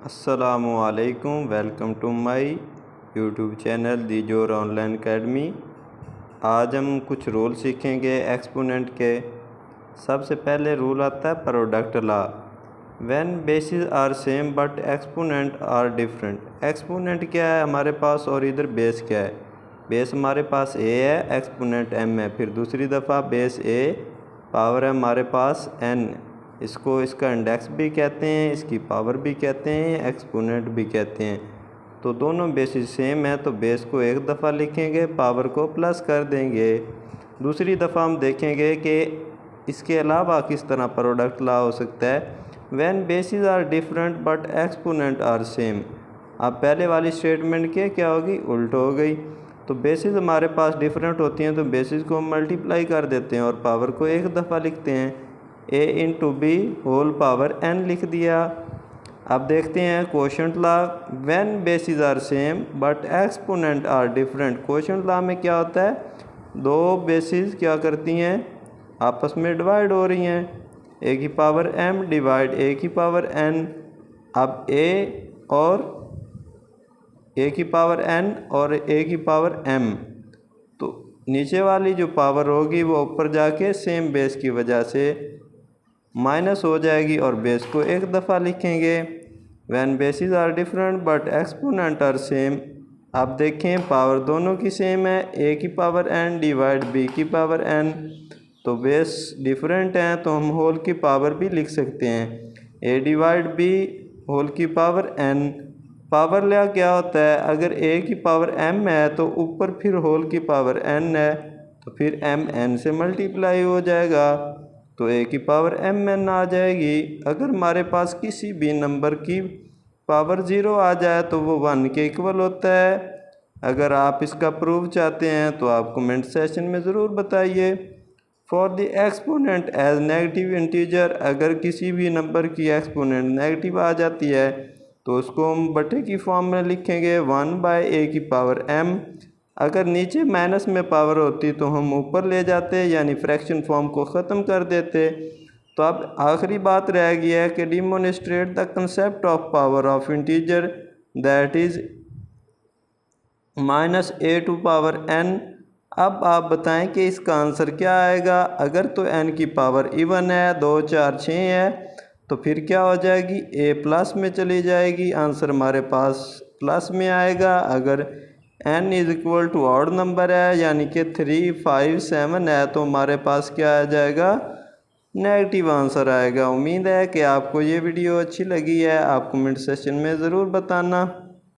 अस्सलामुअलैकुम, welcome to my YouTube channel the Zor online academy. आज हम कुछ रूल सीखेंगे एक्सपोनेंट के। सबसे पहले रूल आता है product law. When bases are same but exponent are different. Exponent क्या है हमारे पास और इधर बेस क्या है। बेस हमारे पास ए है, एक्सपोनेंट एम है। फिर दूसरी दफ़ा बेस ए पावर है हमारे पास एन। इसको इसका इंडेक्स भी कहते हैं, इसकी पावर भी कहते हैं, एक्सपोनेंट भी कहते हैं। तो दोनों बेसिस सेम है तो बेस को एक दफ़ा लिखेंगे, पावर को प्लस कर देंगे। दूसरी दफ़ा हम देखेंगे कि इसके अलावा किस तरह प्रोडक्ट लॉ हो सकता है। When bases are different but exponent are same. अब पहले वाली स्टेटमेंट के क्या होगी, उल्ट हो गई। तो बेसिस हमारे पास डिफरेंट होती हैं तो बेसिस को मल्टीप्लाई कर देते हैं और पावर को एक दफ़ा लिखते हैं। a into B whole power n लिख दिया। अब देखते हैं quotient law. When bases are same but exponent are different. Quotient law में क्या होता है, दो बेसिस क्या करती हैं, आपस में डिवाइड हो रही हैं। a की पावर m डिवाइड a की पावर n। अब a और a की पावर n और a की पावर m, तो नीचे वाली जो पावर होगी वो ऊपर जाके सेम बेस की वजह से माइनस हो जाएगी और बेस को एक दफ़ा लिखेंगे। When bases are different but exponent are same. आप देखें पावर दोनों की सेम है, a की पावर n डिवाइड b की पावर n। तो बेस डिफरेंट हैं तो हम होल की पावर भी लिख सकते हैं, a डिवाइड b होल की पावर n। पावर लिया क्या होता है, अगर a की पावर m है तो ऊपर फिर होल की पावर n है तो फिर m n से मल्टीप्लाई हो जाएगा तो a की पावर m n आ जाएगी। अगर हमारे पास किसी भी नंबर की पावर 0 आ जाए तो वो 1 के इक्वल होता है। अगर आप इसका प्रूफ चाहते हैं तो आप कमेंट सेशन में ज़रूर बताइए। For the exponent as negative integer. अगर किसी भी नंबर की एक्सपोनेंट नेगेटिव आ जाती है तो उसको हम बटे की फॉर्म में लिखेंगे 1/a की पावर m। अगर नीचे माइनस में पावर होती तो हम ऊपर ले जाते, यानी फ्रैक्शन फॉर्म को ख़त्म कर देते। तो अब आखिरी बात रह गई है कि demonstrate the concept of power of integer that is -a to power n। अब आप बताएं कि इसका आंसर क्या आएगा। अगर तो n की पावर इवन है, 2 4 6 है, तो फिर क्या हो जाएगी, a प्लस में चली जाएगी, आंसर हमारे पास प्लस में आएगा। अगर n is equal to odd number है यानी कि 3 5 7 है तो हमारे पास क्या आ जाएगा, नेगेटिव आंसर आएगा। उम्मीद है कि आपको ये वीडियो अच्छी लगी है। आप कमेंट सेक्शन में ज़रूर बताना।